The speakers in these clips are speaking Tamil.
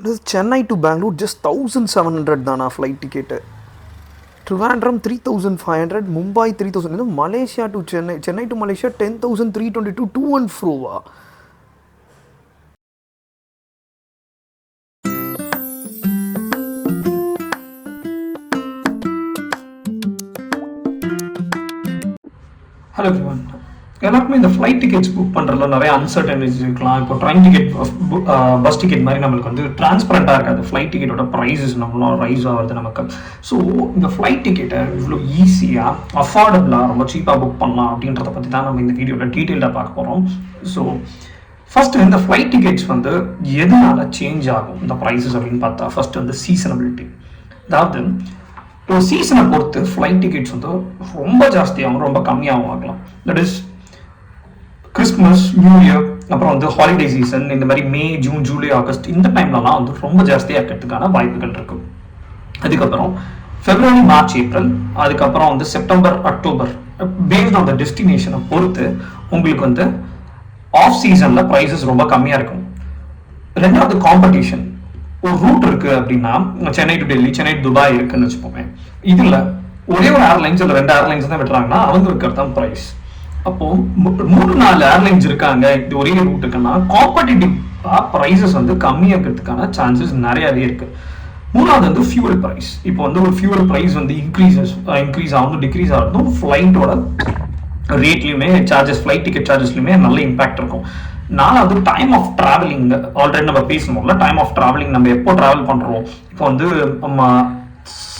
Chennai to Bangalore just 1,700 தானா flight ticket. Trivandrum 3,500, Mumbai 3,000. Malaysia to Chennai to Malaysia 10,322 to and fro. Hello everyone. எல்லாருக்குமே இந்த ஃப்ளைட் டிக்கெட்ஸ் புக் பண்ணுறதுல நிறைய அன்சர்டனிட்டிஸ் இருக்கலாம். இப்போ ட்ரெயின் டிக்கெட் பஸ் டிக்கெட் மாதிரி நம்மளுக்கு வந்து டிரான்ஸ்பரண்ட்டாக இருக்காது. ஃப்ளைட் டிக்கெட்டோட ப்ரைஸஸ் நம்மளும் ரைஸ் ஆகுது நமக்கு. ஸோ இந்த ஃப்ளைட் டிக்கெட்டை இவ்வளோ ஈஸியாக அஃபோர்டபுளாக ரொம்ப சீப்பாக புக் பண்ணலாம் அப்படின்றத பற்றி தான் நம்ம இந்த வீடியோவில் டீட்டெயிலாக பார்க்க போகிறோம். ஸோ ஃபஸ்ட்டு இந்த ஃப்ளைட் டிக்கெட்ஸ் வந்து எதனால சேஞ்ச் ஆகும் இந்த ப்ரைஸஸ் அப்படின்னு பார்த்தா ஃபஸ்ட்டு வந்து சீசனபிலிட்டி. அதாவது ஒரு சீசனை பொறுத்து ஃப்ளைட் டிக்கெட்ஸ் வந்து ரொம்ப ஜாஸ்தியாகவும் ரொம்ப கம்மியாகவும் ஆகலாம். That is Christmas, new year, அப்புறம் வந்து ஹாலிடே சீசன், இந்த மாதிரி மே, ஜூன், ஜூலை, ஆகஸ்ட் இந்த டைம்லலாம் வந்து ரொம்ப ஜாஸ்தியாக இருக்கிறதுக்கான வாய்ப்புகள் இருக்கு. அதுக்கப்புறம் ஃபெப்ரவரி, மார்ச், ஏப்ரல், அதுக்கப்புறம் வந்து September, October, based on the டெஸ்டினேஷனை பொறுத்து உங்களுக்கு வந்து ஆஃப் சீசனில் ப்ரைஸஸ் ரொம்ப கம்மியாக இருக்கும். ரெண்டாவது காம்படிஷன். ஒரு ரூட் இருக்கு அப்படின்னா Chennai to Delhi, Chennai to Dubai இருக்குன்னு வச்சுப்போமே. இதில் ஒரே ஒரு ஏர்லைன்ஸ் இல்லை 2 ஏர்லைன்ஸ் தான் விட்டுறாங்கன்னா அவங்க இருக்கிறது தான் ப்ரைஸ். அப்போ 3-4 ஏர்லைன்ஸ் இருக்காங்க, இது ஒரே ரூட் இருக்குன்னா காம்படிட்டிவா ப்ரைஸஸ் வந்து கம்மியாகிறதுக்கான சான்சஸ் நிறையவே இருக்கு. மூணாவது வந்து ஃபியூவல் ப்ரைஸ். இப்போ வந்து ஒரு ஃபியூவல் ப்ரைஸ் வந்து இன்க்ரீஸ் ஆகும், டிக்ரீஸ் ஆகும், ஃப்ளைட்டோட ரேட்லையுமே சார்ஜஸ், ஃப்ளைட் டிக்கெட் சார்ஜஸ்லையுமே நல்ல இம்பாக்ட் இருக்கும். நாலாவது டைம் ஆஃப் டிராவலிங். ஆல்ரெடி நம்ம பேசணும்ல, டைம் ஆஃப் டிராவலிங். நம்ம எப்போ டிராவல் பண்றோம், இப்போ வந்து நம்ம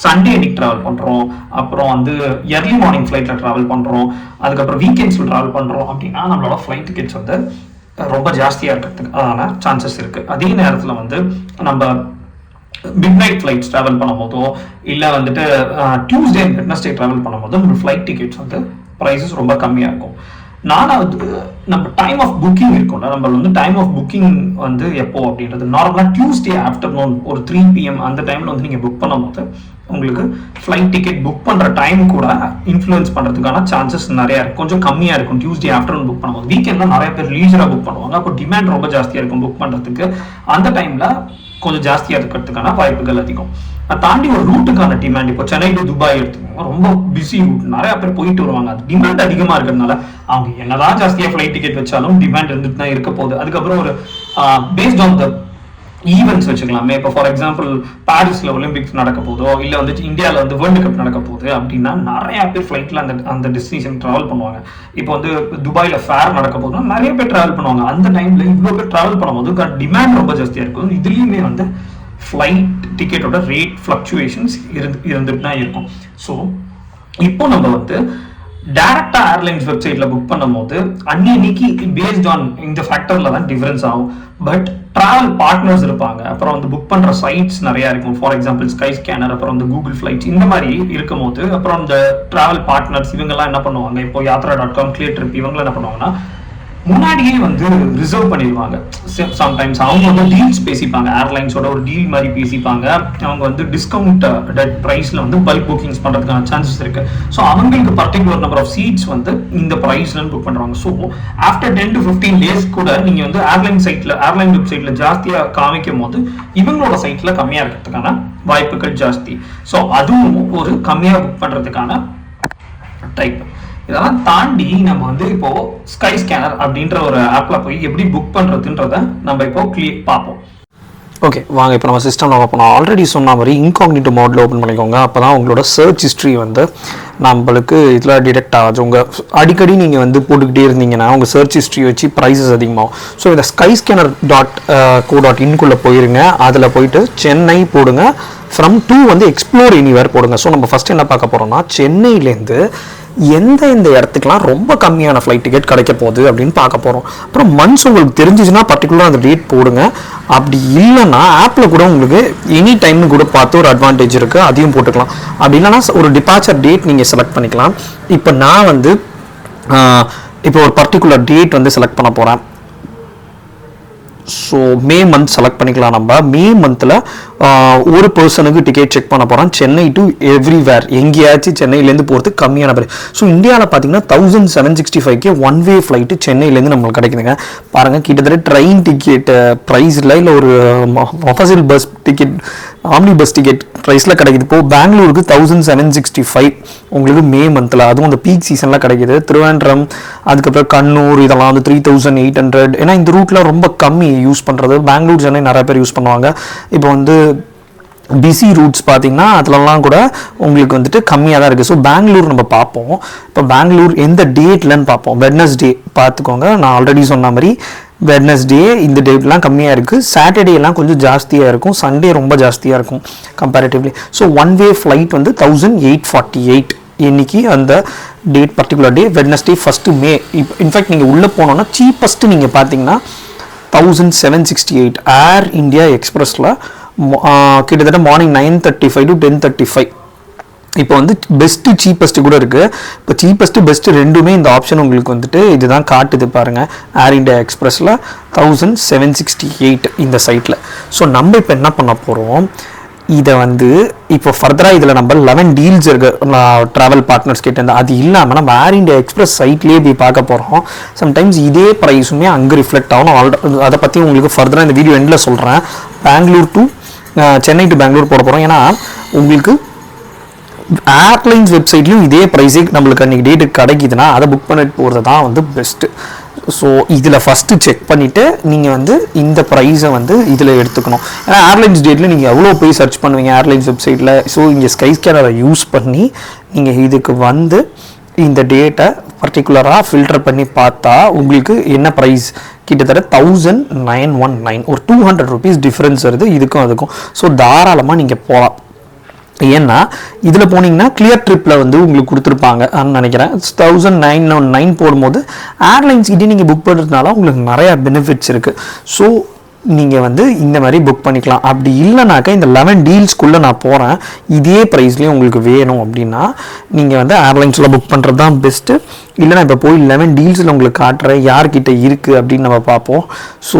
சண்டே அன்னைக்கு ட்ராவல் பண்ணுறோம், அப்புறம் வந்து எர்லி மார்னிங் ஃப்ளைட்டில் ட்ராவல் பண்ணுறோம், அதுக்கப்புறம் வீக்கெண்ட்ஸில் ட்ராவல் பண்ணுறோம் அப்படின்னா நம்மளோட ஃப்ளைட் டிக்கெட்ஸ் வந்து ரொம்ப ஜாஸ்தியாக இருக்கிறதுக்கான சான்சஸ் இருக்குது. அதே நேரத்தில் வந்து நம்ம மிட் நைட் ஃப்ளைட்ஸ் ட்ராவல் பண்ணும் போதோ இல்லை வந்துட்டு டியூஸ்டே அண்ட் வெட்னஸ்டே ட்ராவல் பண்ணும் போதோ நம்ம ஃப்ளைட் டிக்கெட்ஸ் வந்து ப்ரைஸஸ் ரொம்ப கம்மியாக இருக்கும். நாலாவது நம்ம டைம் ஆஃப் புக்கிங் இருக்கும்ல, நம்ம வந்து டைம் ஆஃப் புக்கிங் வந்து எப்போ அப்படின்றது நார்மலாக டியூஸ்டே ஆஃப்டர்நூன் ஒரு 3 PM அந்த டைமில் வந்து நீங்கள் புக் பண்ணும் போது உங்களுக்கு ஃப்ளைட் டிக்கெட் புக் பண்ணுற டைம் கூட இன்ஃப்ளூயன்ஸ் பண்ணுறதுக்கான சான்சஸ் நிறையா இருக்கும், கொஞ்சம் கம்மியாக இருக்கும் டியூஸ்டே ஆஃப்டர்நூன் புக் பண்ணும்போது. வீக்கெண்டில் நிறைய பேர் லீஜராக புக் பண்ணுவாங்க, அப்போ டிமாண்ட் ரொம்ப ஜாஸ்தியாக இருக்கும் புக் பண்ணுறதுக்கு. அந்த டைமில் கொஞ்சம் ஜாஸ்தியாக இருக்கிறதுக்கான வாய்ப்புகள் அதிகம். அதை தாண்டி ஒரு ரூட்டுக்கான டிமாண்ட், இப்போ சென்னை டு துபாய் எடுத்துக்கோங்க, ரொம்ப பிஸி ரூட், நிறைய பேர் போயிட்டு வருவாங்க. அது டிமாண்ட் அதிகமாக இருக்கிறதுனால அவங்க என்னதான் ஜாஸ்தியாக ஃப்ளைட் டிக்கெட் வச்சாலும் டிமாண்ட் இருந்துட்டு தான் இருக்க போகுது. அதுக்கப்புறம் ஒரு பேஸ்ட் ஆன் த ஈவெண்ட்ஸ் வச்சுக்கலாமே. இப்போ ஃபார் எக்ஸாம்பிள் பாரிஸ்ல ஒலிம்பிக்ஸ் நடக்க போதோ இல்லை வந்துட்டு இந்தியாவில் வந்து வேர்ல்டு கப் நடக்க போகுது அப்படின்னா நிறைய பேர் ஃப்ளைட்டில் அந்த டெஸ்டினேஷன் ட்ராவல் பண்ணுவாங்க. இப்போ வந்து துபாயில் ஃபேர் நடக்க போதுன்னா நிறைய பேர் ட்ராவல் பண்ணுவாங்க. அந்த டைம்ல இவ்வளோ பேர் ட்ராவல் பண்ணும்போது டிமாண்ட் ரொம்ப ஜாஸ்தியாக இருக்கும். இதுலேயுமே வந்து ஃப்ளைட் டிக்கெட்டோட ரேட் ஃப்ளக்சுவேஷன்ஸ் இருந்துட்டு தான் இருக்கும். ஸோ இப்போ நம்ம வந்து டைரக்டா ஏர்லைன்ஸ் வெப்சைட்ல புக் பண்ணும் போது அன்னைக்கு பேஸ்ட் ஆன் இந்த ஃபேக்டர்ல தான் டிஃபரன்ஸ் ஆகும். பட் டிராவல் பார்ட்னர்ஸ் இருப்பாங்க, அப்புறம் வந்து புக் பண்ற சைட்ஸ் நிறைய இருக்கும். ஃபார் எக்ஸாம்பிள் ஸ்கைஸ்கேனர், அப்புறம் வந்து கூகுள் ஃபிளைட்ஸ், இந்த மாதிரி இருக்கும் போது அப்புறம் இந்த டிராவல் பார்ட்னர்ஸ் இவங்கெல்லாம் என்ன பண்ணுவாங்க, இப்போ யாத்ரா.com, கிளியர் ட்ரிப் இவங்கெல்லாம் என்ன பண்ணுவாங்கன்னா முன்னாடியே வந்து ரிசர்வ் பண்ணிடுவாங்க. சம்டைம்ஸ் அவங்க வந்து டீல்ஸ் பேசிப்பாங்க, ஏர்லைன்ஸோட ஒரு டீல் மாதிரி பேசிப்பாங்க. அவங்க வந்து டிஸ்கவுண்ட் ப்ரைஸ்ல வந்து பல்க் புக்கிங்ஸ் பண்றதுக்கான சான்சஸ் இருக்கு. ஸோ அவங்களுக்கு பர்டிகுலர் நம்பர் ஆஃப் சீட்ஸ் வந்து இந்த ப்ரைஸ்ல புக் பண்றாங்க. ஸோ ஆஃப்டர் 10 to 15 days கூட நீங்க வந்து ஏர்லைன் வெப்சைட்ல ஜாஸ்தியா காமிக்கும் போது இவங்களோட சைட்ல கம்மியா இருக்கிறதுக்கான வாய்ப்புகள் ஜாஸ்தி. ஸோ அதுவும் ஒரு கம்மியா புக் பண்றதுக்கான டைப். இதெல்லாம் தாண்டி நம்ம வந்து இப்போ ஸ்கை ஸ்கேனர் அப்படின்ற ஒரு ஆப்ல போய் எப்படி புக் பண்றதுன்றத நம்ம இப்போ பார்ப்போம். ஓகே வாங்க, இப்போ நம்ம சிஸ்டமில் ஓப்பன் ஆல்ரெடி சொன்ன மாதிரி இன்காக்னிட்டோ மோடில் ஓப்பன் பண்ணிக்கோங்க. அப்போ தான் உங்களோட சர்ச் ஹிஸ்ட்ரி வந்து நம்மளுக்கு இதில் டிடெக்ட் ஆகுது. உங்கள் அடிக்கடி நீங்கள் வந்து போட்டுக்கிட்டே இருந்தீங்கன்னா உங்கள் சர்ச் ஹிஸ்ட்ரி வச்சு ப்ரைஸஸ் அதிகமாகும். ஸோ இந்த skyscanner.co.in போயிருங்க. அதில் போயிட்டு சென்னை போடுங்க, ஃப்ரம் டு வந்து எக்ஸ்ப்ளோர் எனிவேர் போடுங்க. ஸோ நம்ம ஃபஸ்ட் என்ன பார்க்க போகிறோம்னா சென்னையிலேருந்து எந்த இடத்துக்குலாம் ரொம்ப கம்மியான ஃப்ளைட் டிக்கெட் கிடைக்க போகுது அப்படின்னு பார்க்க போகிறோம். அப்புறம் மந்த்ஸ் உங்களுக்கு தெரிஞ்சிச்சுன்னா பர்டிகுலராக அந்த ரேட் போடுங்க. அப்படி இல்லைன்னா ஆப்பில் கூட உங்களுக்கு எனி டைம்னு கூட பார்த்து ஒரு அட்வான்டேஜ் இருக்குது, அதையும் போட்டுக்கலாம். அப்படி இல்லைன்னா ஒரு டிபார்ச்சர் டேட் நீங்கள் செலக்ட் பண்ணிக்கலாம். இப்போ நான் வந்து இப்போ ஒரு பர்டிகுலர் டேட் வந்து செலக்ட் பண்ண போகிறேன். ஸோ மே மந்த் செலக்ட் பண்ணிக்கலாம். நம்ம மே மந்தில் ஒரு பர்சனுக்கு டிக்கெட் செக் பண்ண போகிறோம். சென்னை டு எவ்ரிவேர், எங்கேயாச்சும் சென்னையிலேருந்து போகிறதுக்கு கம்மியான பேர். ஸோ இந்தியாவில் பார்த்தீங்கன்னா 1765 ஒன் வே ஃப்ளைட்டு சென்னையிலேருந்து நம்மளுக்கு கிடைக்குதுங்க. பாருங்கள், கிட்டத்தட்ட ட்ரெயின் டிக்கெட் ப்ரைஸில் இல்லை ஒரு official bus ticket, omni bus ticket ப்ரைஸில் கிடைக்குது. இப்போது பெங்களூருக்கு 1765 உங்களுக்கு மே மந்தில், அதுவும் அந்த பீக் சீசனில் கிடைக்குது. திருவனந்தபுரம், அதுக்கப்புறம் கண்ணூர், இதெல்லாம் வந்து 3800. ஏன்னா இந்த ரூட்டில் ரொம்ப கம்மி யூஸ் பண்ணுறது. பெங்களூர், சென்னை நிறைய பேர் யூஸ் பண்ணுவாங்க. இப்போ வந்து பிஸி ரூட்ஸ் பார்த்தீங்கன்னா அதுலலாம் கூட உங்களுக்கு வந்துட்டு கம்மியாக தான் இருக்குது. ஸோ பெங்களூர் நம்ம பார்ப்போம். இப்போ பெங்களூர் எந்த டேட்லன்னு பார்ப்போம். வெட்னஸ்டே பார்த்துக்கோங்க. நான் ஆல்ரெடி சொன்ன மாதிரி வெட்னஸ்டே இந்த டேட்லாம் கம்மியாக இருக்குது. சாட்டர்டேலாம் கொஞ்சம் ஜாஸ்தியாக இருக்கும். சண்டே ரொம்ப ஜாஸ்தியாக இருக்கும் comparatively. So one way flight வந்து 1848 இன்னைக்கு அந்த டேட், பர்டிகுலர் டே வெட்னஸ்டே 1 மே. இப்போ இன்ஃபேக்ட் நீங்கள் உள்ளே போனோன்னா சீப்பஸ்ட்டு நீங்கள் பார்த்தீங்கன்னா 1768 ஏர் இந்தியா எக்ஸ்பிரஸில் கிட்டத்தட்ட மார்னிங் 9:35 to 10:35. இப்போ வந்து பெஸ்ட்டு சீப்பஸ்ட்டு கூட இருக்குது. இப்போ சீப்பஸ்ட்டு பெஸ்ட்டு ரெண்டுமே இந்த ஆப்ஷன் உங்களுக்கு வந்துட்டு இதுதான் காட்டுது பாருங்கள். ஏர் இந்தியா எக்ஸ்பிரஸில் 1768 இந்த சைட்டில். ஸோ நம்ம இப்போ என்ன பண்ண போகிறோம், இதை வந்து இப்போ ஃபர்தராக இதில் நம்ம 11 டீல்ஸ் இருக்குது ட்ராவல் பார்ட்னர்ஸ் கிட்ட. அது இல்லாமல் நம்ம ஏர் இந்தியா எக்ஸ்பிரஸ் சைட்லேயே போய் பார்க்க போகிறோம். சம்டைம்ஸ் இதே ப்ரைஸுமே அங்கே ரிஃப்ளெக்ட் ஆகணும். அதை பற்றி உங்களுக்கு ஃபர்தராக இந்த வீடியோ எண்டில் சொல்கிறேன். பெங்களூர் டு சென்னை டு பெங்களூர் போட போகிறோம். ஏன்னா உங்களுக்கு ஏர்லைன்ஸ் வெப்சைட்லையும் இதே ப்ரைஸே நம்மளுக்கு அன்றைக்கி டேட்டுக்கு கிடைக்குதுன்னா அதை புக் பண்ணிட்டு போகிறது தான் வந்து பெஸ்ட்டு. ஸோ இதில் ஃபஸ்ட்டு செக் பண்ணிவிட்டு நீங்கள் வந்து இந்த ப்ரைஸை வந்து இதில் எடுத்துக்கணும். ஏன்னா ஏர்லைன்ஸ் டேட்டில் நீங்கள் எவ்வளோ போய் சர்ச் பண்ணுவீங்க ஏர்லைன்ஸ் வெப்சைட்டில். ஸோ இங்கே ஸ்கைஸ்கேனரை யூஸ் பண்ணி நீங்கள் இதுக்கு வந்து இந்த டேட்டை பர்டிகுலராக ஃபில்டர் பண்ணி பார்த்தா உங்களுக்கு என்ன ப்ரைஸ், கிட்டத்தட்ட 1919, ஒரு 200 rupees டிஃப்ரென்ஸ் வருது இதுக்கும் அதுக்கும். ஸோ தாராளமாக நீங்கள் போகலாம். ஏன்னா இதில் போனீங்கன்னா கிளியர் ட்ரிப்பில் வந்து உங்களுக்கு கொடுத்துருப்பாங்க நினைக்கிறேன். 1909 போடும்போது ஏர்லைன்ஸ் கிட்டே நீங்கள் புக் பண்ணுறதுனால உங்களுக்கு நிறையா பெனிஃபிட்ஸ் இருக்குது. ஸோ நீங்கள் வந்து இந்த மாதிரி புக் பண்ணிக்கலாம். அப்படி இல்லைனாக்கா இந்த 11 டீல்ஸ்க்குள்ளே நான் போகிறேன், இதே ப்ரைஸ்லேயே உங்களுக்கு வேணும் அப்படின்னா நீங்கள் வந்து ஏர்லைன்ஸில் புக் பண்ணுறது தான் பெஸ்ட்டு. இல்லைனா இப்போ போய் 11 டீல்ஸில் உங்களுக்கு காட்டுறேன் யார்கிட்ட இருக்குது அப்படின்னு நம்ம பார்ப்போம். ஸோ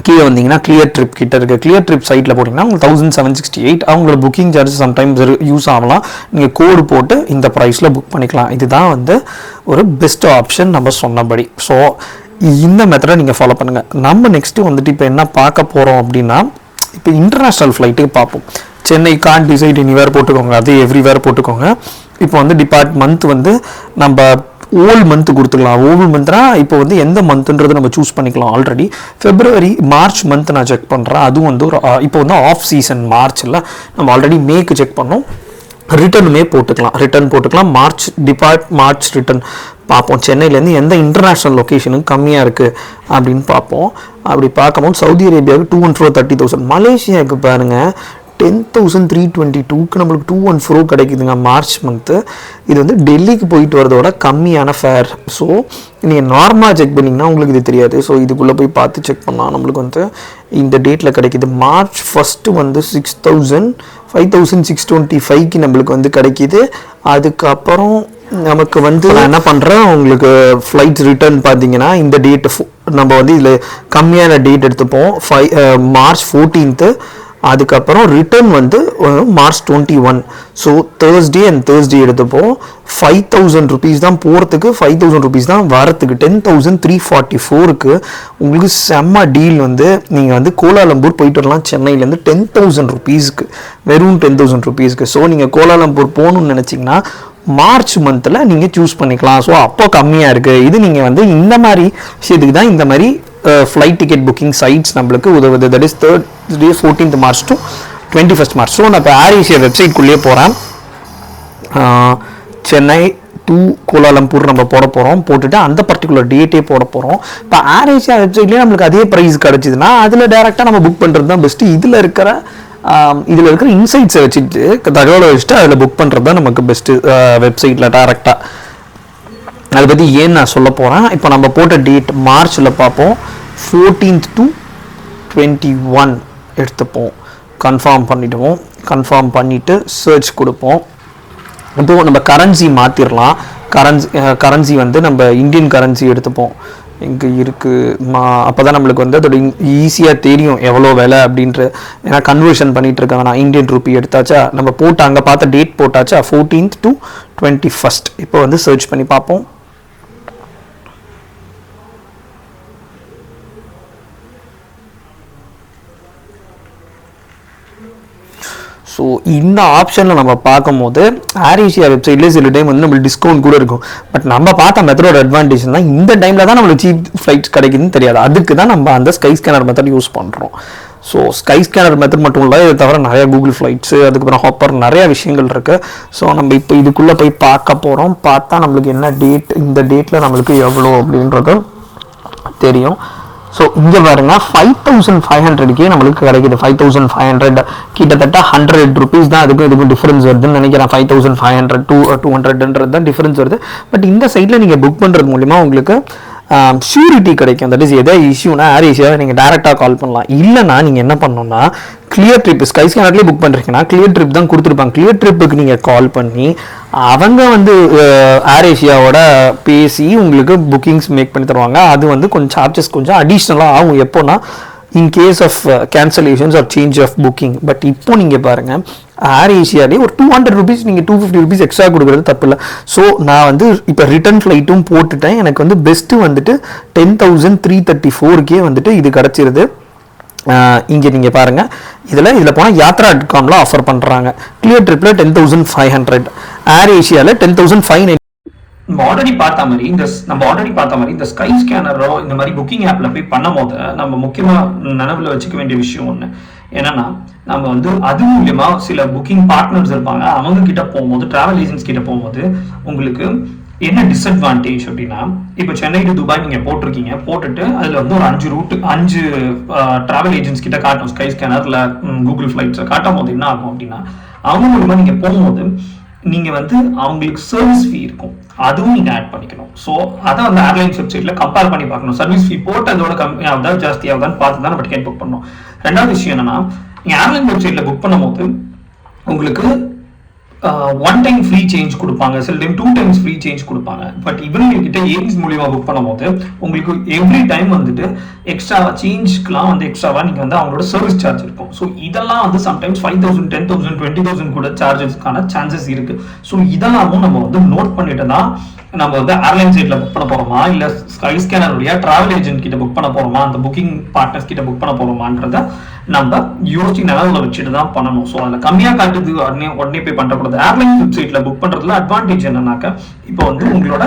கீழே வந்தீங்கன்னா கிளியர் ட்ரிப் கிட்ட இருக்குது. கிளியர் ட்ரிப் சைட்டில் போட்டிங்கன்னா உங்களுக்கு 1768. அவங்களோட புக்கிங் சார்ஜஸ் சம்டைம்ஸ் யூஸ் ஆகலாம். நீங்கள் கோடு போட்டு இந்த ப்ரைஸில் புக் பண்ணிக்கலாம். இதுதான் வந்து ஒரு பெஸ்ட் ஆப்ஷன் நம்ம சொன்னபடி. ஸோ இந்த மெத்தடை நீங்கள் ஃபாலோ பண்ணுங்கள். நம்ம நெக்ஸ்ட்டு வந்துட்டு இப்போ என்ன பார்க்க போகிறோம் அப்படின்னா, இப்போ இன்டர்நேஷ்னல் ஃப்ளைட்டுக்கு பார்ப்போம். சென்னை கான் டிசைட் எனிவேர் போட்டுக்கோங்க, அது எவ்ரிவேர் போட்டுக்கோங்க. இப்போ வந்து மந்த் வந்து நம்ம ஓல் மந்த் கொடுத்துக்கலாம். ஓல் மந்த்னா இப்போ வந்து எந்த மந்த்ன்றது நம்ம சூஸ் பண்ணிக்கலாம். ஆல்ரெடி ஃபெப்ரவரி மார்ச் மந்த் நான் செக் பண்ணுறேன். அதுவும் வந்து ஒரு இப்போ வந்து ஆஃப் சீசன் மார்ச்சில் நம்ம ஆல்ரெடி மேக்கு செக் பண்ணோம். ரிட்டர்னுமே போட்டுக்கலாம். மார்ச் ரிட்டர்ன் பார்ப்போம். சென்னையிலேருந்து எந்த இன்டர்நேஷ்னல் லொக்கேஷனுக்கு கம்மியாக இருக்குது அப்படின்னு பார்ப்போம். அப்படி பார்க்கும்போது சவுதி அரேபியாவுக்கு 214 30,000. மலேசியாவுக்கு பாருங்கள் 10,322க்கு நம்மளுக்கு 214 கிடைக்குதுங்க மார்ச் மந்த்து. இது வந்து டெல்லிக்கு போயிட்டு வரதோட கம்மியான ஃபேர். ஸோ நீங்கள் நார்மலாக செக் பண்ணிங்கன்னா உங்களுக்கு இது தெரியாது. ஸோ இதுக்குள்ளே போய் பார்த்து செக் பண்ணால் நம்மளுக்கு வந்து இந்த டேட்டில் கிடைக்கிது. மார்ச் 1 வந்து 5625க்கு நம்மளுக்கு வந்து கிடைக்கிது. அதுக்கப்புறம் நமக்கு வந்து நான் என்ன பண்ணுறேன், உங்களுக்கு ஃப்ளைட்ஸ் ரிட்டர்ன் பார்த்தீங்கன்னா இந்த டேட்டு நம்ம வந்து இதில் கம்மியான டேட் எடுத்துப்போம். மார்ச் 14. அதுக்கப்புறம் ரிட்டர்ன் வந்து மார்ச் 21. ஸோ தேர்ஸ்டே எடுத்துப்போம். 5,000 rupees தான் போகிறதுக்கு, 5,000 rupees தான் வரத்துக்கு. 10,344க்கு உங்களுக்கு செம்ம டீல். வந்து நீங்கள் வந்து கோலாலம்பூர் போயிட்டு வரலாம் சென்னையிலேருந்து 10,000 rupeesக்கு, வெறும் 10,000 rupeesக்கு. ஸோ நீங்கள் கோலாலம்பூர் போகணுன்னு நினச்சிங்கன்னா மார்ச் மந்தில் நீங்கள் சூஸ் பண்ணிக்கலாம். ஸோ அப்போ கம்மியாக இருக்குது. இது நீங்கள் வந்து இந்த மாதிரி விஷயத்துக்கு தான் இந்த மாதிரி ஃப்ளைட் டிக்கெட் புக்கிங் சைட்ஸ் நம்மளுக்கு உதவுது. That is Thursday 14th March to 21st March. So நான் இப்போ ஏர் ஏஷியா வெப்சைட்குள்ளேயே போகிறேன். சென்னை டு கோலாலம்பூர் நம்ம போட போகிறோம். போட்டுட்டு அந்த பர்டிகுலர் டேட்டே போட போகிறோம். இப்போ ஏர் ஏஷியா வெப்சைட்லேயே நம்மளுக்கு அதே ப்ரைஸ் கிடச்சிதுன்னா அதில் டேரெக்டாக நம்ம புக் பண்ணுறது தான் பெஸ்ட்டு. இதில் இருக்கிற இன்சைட்ஸை வச்சுட்டு தகவலை வச்சுட்டு அதில் புக் பண்ணுறது தான் நமக்கு பெஸ்ட்டு வெப்சைட்டில் டேரெக்டாக. அதை பற்றி ஏன்னு நான் சொல்ல போகிறேன். இப்போ நம்ம போட்ட டேட் மார்ச்சில் பார்ப்போம். 14th to 21 எடுத்துப்போம். கன்ஃபார்ம் பண்ணிவிடுவோம். கன்ஃபார்ம் பண்ணிவிட்டு சர்ச் கொடுப்போம். இப்போது நம்ம கரன்சி மாற்றிடலாம். கரன்சி வந்து நம்ம இந்தியன் கரன்சி எடுத்துப்போம். எங்கே இருக்குது அப்போ தான் நம்மளுக்கு வந்து அதோட ஈஸியாக தெரியும் எவ்வளோ விலை அப்படின்ற. ஏன்னா கன்வர்ஷன் பண்ணிகிட்டு இருக்காங்க. நான் இந்தியன் ரூபி எடுத்தாச்சா, நம்ம போட்டு அங்கே பார்த்த டேட் போட்டாச்சா 14th to 21st. இப்போ வந்து சர்ச் பண்ணி பார்ப்போம். ஸோ இந்த ஆப்ஷனில் நம்ம பார்க்கும்போது ஏர் ஏஷியா வெப்சைட்லேயே சில டைம் வந்து நம்மளுக்கு டிஸ்கவுண்ட் கூட இருக்கும். பட் நம்ம பார்த்த மெத்தடோட அட்வான்டேஜ் தான் இந்த டைமில் தான் நம்மளுக்கு சீப் ஃப்ளைட்ஸ் கிடைக்குதுன்னு தெரியாது. அதுக்கு தான் நம்ம அந்த ஸ்கை ஸ்கேனர் மெத்தட் யூஸ் பண்ணுறோம். ஸோ ஸ்கை ஸ்கேனர் மெத்தட் மட்டும் இல்லை, இதை தவிர நிறையா கூகுள் ஃப்ளைட்ஸு, அதுக்கப்புறம் ஹாப்பர், நிறையா விஷயங்கள் இருக்குது. ஸோ நம்ம இப்போ இதுக்குள்ளே போய் பார்க்க போகிறோம். பார்த்தா நம்மளுக்கு என்ன டேட், இந்த டேட்டில் நம்மளுக்கு எவ்வளோ அப்படின்றது தெரியும். ஸோ இங்கே பாருங்க 5500 நம்மளுக்கு கிடைக்குது. 5500 கிட்டத்தட்ட 100 rupees தான் அதுக்கும் இதுக்கும் டிஃபரன்ஸ் வருதுன்னு நினைக்கிறேன். 5500 to 200 தான் டிஃபரன்ஸ் வருது. பட் இந்த சைட்டில் நீங்கள் புக் பண்ணுறது மூலிமா உங்களுக்கு ஷூரிட்டி கிடைக்கும். தட் இஸ் எதோ இஷ்யூனா ஏர் ஏஷியாவை நீங்கள் டேரெக்டாக கால் பண்ணலாம். இல்லைனா நீங்கள் என்ன பண்ணணும்னா கிளியர் ட்ரிப் ஸ்கை ஸ்கேனர்லேயே புக் பண்ணுறீங்கன்னா கிளியர் ட்ரிப் தான் கொடுத்துருப்பாங்க. கிளியர் ட்ரிப்புக்கு நீங்கள் கால் பண்ணி அவங்க வந்து ஏர் ஏஷியாவோட பேசி உங்களுக்கு புக்கிங்ஸ் மேக் பண்ணி தருவாங்க. அது வந்து கொஞ்சம் சார்ஜஸ் கொஞ்சம் அடிஷ்னலாக ஆகும். எப்போனா in case of cancellations or change of booking. But இப்போ நீங்கள் பாருங்கள் ஏர் ஏஷியாலே ஒரு 200 rupees நீங்கள் 250 rupees எக்ஸ்ட்ரா கொடுக்குறது தப்பு இல்லை. ஸோ நான் வந்து இப்போ ரிட்டர்ன் ஃப்ளைட்டும் போட்டுட்டேன். எனக்கு வந்து பெஸ்ட்டு வந்துட்டு 10,334 வந்துட்டு இது கிடச்சிருது. இங்கே நீங்கள் பாருங்கள், இதில் போனால் யாத்ரா.comல ஆஃபர் பண்ணுறாங்க. கிளியர் ட்ரிப்பில் 10,500, ஏர் ஏஷியாவில் 10,590. நம்ம ஆல்ரெடி பார்த்த மாதிரி இந்த ஸ்கை ஸ்கேனரோ இந்த மாதிரி புக்கிங் ஆப்ல போய் பண்ணும் போது நம்ம முக்கியமா நினைவுல வச்சுக்க வேண்டிய விஷயம் ஒண்ணு என்னன்னா, நம்ம வந்து அது மூலியமா சில புக்கிங் பார்ட்னர்ஸ் இருப்பாங்க. அவங்க கிட்ட போகும்போது, டிராவல் ஏஜென்ட்ஸ் கிட்ட போகும்போது உங்களுக்கு என்ன டிஸ்அட்வான்டேஜ் அப்படின்னா, இப்போ சென்னை டு துபாய் நீங்க போட்டிருக்கீங்க, போட்டுட்டு அதுல வந்து ஒரு 5 டிராவல் ஏஜென்ட்ஸ் கிட்ட காட்டும். ஸ்கை ஸ்கேனர்ல கூகுள் ஃபிளைட்ஸ் காட்டும் போது என்ன ஆகும் அப்படின்னா, அவங்க மூலமா நீங்க போகும்போது நீங்க வந்து அவங்களுக்கு சர்வீஸ் ஃபீ இருக்கும், அதுவும் நீங்க ஆட் பண்ணிக்கணும். ஸோ அதை வந்து ஏர்லைன்ஸ் வெப்சைட்ல கம்பேர் பண்ணி பார்க்கணும். சர்வீஸ் ஃபீ போட்டு அதோட கம்மியாகுதா ஜாஸ்தியாகுதான்னு பார்த்து தான் நம்ம டிக்கெட் புக் பண்ணணும். ரெண்டாவது விஷயம் என்னன்னா, நீங்க ஏர்லைன் வெப்சைட்ல புக் பண்ணும்போது உங்களுக்கு 1 time ஃப்ரீ சேஞ்ச் கொடுப்பாங்க, சில டைம் 2 times ஃப்ரீ சேஞ்ச் கொடுப்பாங்க. பட் இவங்க கிட்ட ஏஜென்ட்ஸ் மூலியமா புக் பண்ணும்போது உங்களுக்கு எவ்ரி டைம் வந்துட்டு எக்ஸ்ட்ரா சேஞ்ச்க்குலாம் வந்து எக்ஸ்ட்ராவா நீங்க வந்து அவங்களோட சர்வீஸ் சார்ஜ் இருக்கும். ஸோ இதெல்லாம் வந்து சம்டைம்ஸ் 5,000, 10,000, 20,000 கூட சார்ஜஸ்க்கான சான்சஸ் இருக்கு. ஸோ இதெல்லாமும் நம்ம வந்து நோட் பண்ணிட்டு தான் நம்ம வந்து ஏர்லைன் சைட்ல புக் பண்ண போறோமா, இல்ல ஸ்கை ஸ்கேனர் வழியா டிராவல் ஏஜென்ட் கிட்ட புக் பண்ண போறோமா, அந்த புக்கிங் பார்ட்னர்ஸ் கிட்ட புக் பண்ண போறோமான்றத நம்ம யோசிச்சு நிலவுல வச்சுட்டு தான் பண்ணணும். ஸோ அதில் கம்மியா காட்டுது உடனே போய் பண்ணக்கூடாது. ஏர்லைன் வெப்சைட்ல புக் பண்றதுல அட்வான்டேஜ் என்னன்னாக்க, இப்போ வந்து உங்களோட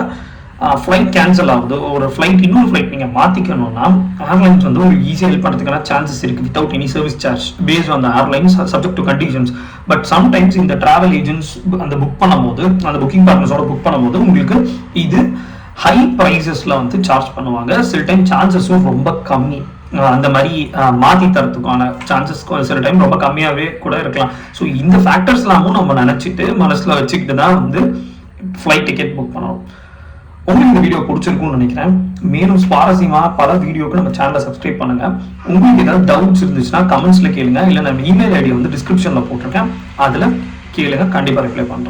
ஃப்ளைட் கேன்சல் ஆகுது, ஒரு ஃப்ளைட் இன்னொரு ஃப்ளைட் நீங்க மாத்திக்கணும்னா ஏர்லைன்ஸ் வந்து ஒரு ஈஸியாக ஹெல்ப் பண்ணுறதுக்கான சான்சஸ் இருக்கு without any service charge paste on the airlines subject to conditions. But sometimes இந்த டிராவல் ஏஜென்ட்ஸ் அந்த புக் பண்ணும்போது, அந்த புக்கிங் பார்ட்னர்ஸோட புக் பண்ணும்போது உங்களுக்கு இது ஹை ப்ரைஸஸ்ல வந்து சார்ஜ் பண்ணுவாங்க. சில டைம் சான்சஸும் ரொம்ப கம்மி, அந்த மாதிரி மாற்றி தரத்துக்கான சான்சஸ் சில டைம் ரொம்ப கம்மியாகவே கூட இருக்கலாம். ஸோ இந்த ஃபேக்டர்ஸ் எல்லாமும் நம்ம நினச்சிட்டு மனசில் வச்சுக்கிட்டு தான் வந்து ஃப்ளைட் டிக்கெட் புக் பண்ணணும். உங்களுக்கு இந்த வீடியோ பிடிச்சிருக்கும்னு நினைக்கிறேன். மேலும் சுவாரஸ்யமாக பல வீடியோக்கு நம்ம சேனலை சப்ஸ்கிரைப் பண்ணுங்க. உங்களுக்கு ஏதாவது டவுட்ஸ் இருந்துச்சுன்னா கமெண்ட்ஸ்ல கேளுங்க, இல்லை நம்ம இமெயில் ஐடி வந்து டிஸ்கிரிப்ஷன்ல போட்டிருக்கேன், அதில் கேளுங்க, கண்டிப்பாக ரிப்ளை பண்ணுறேன்.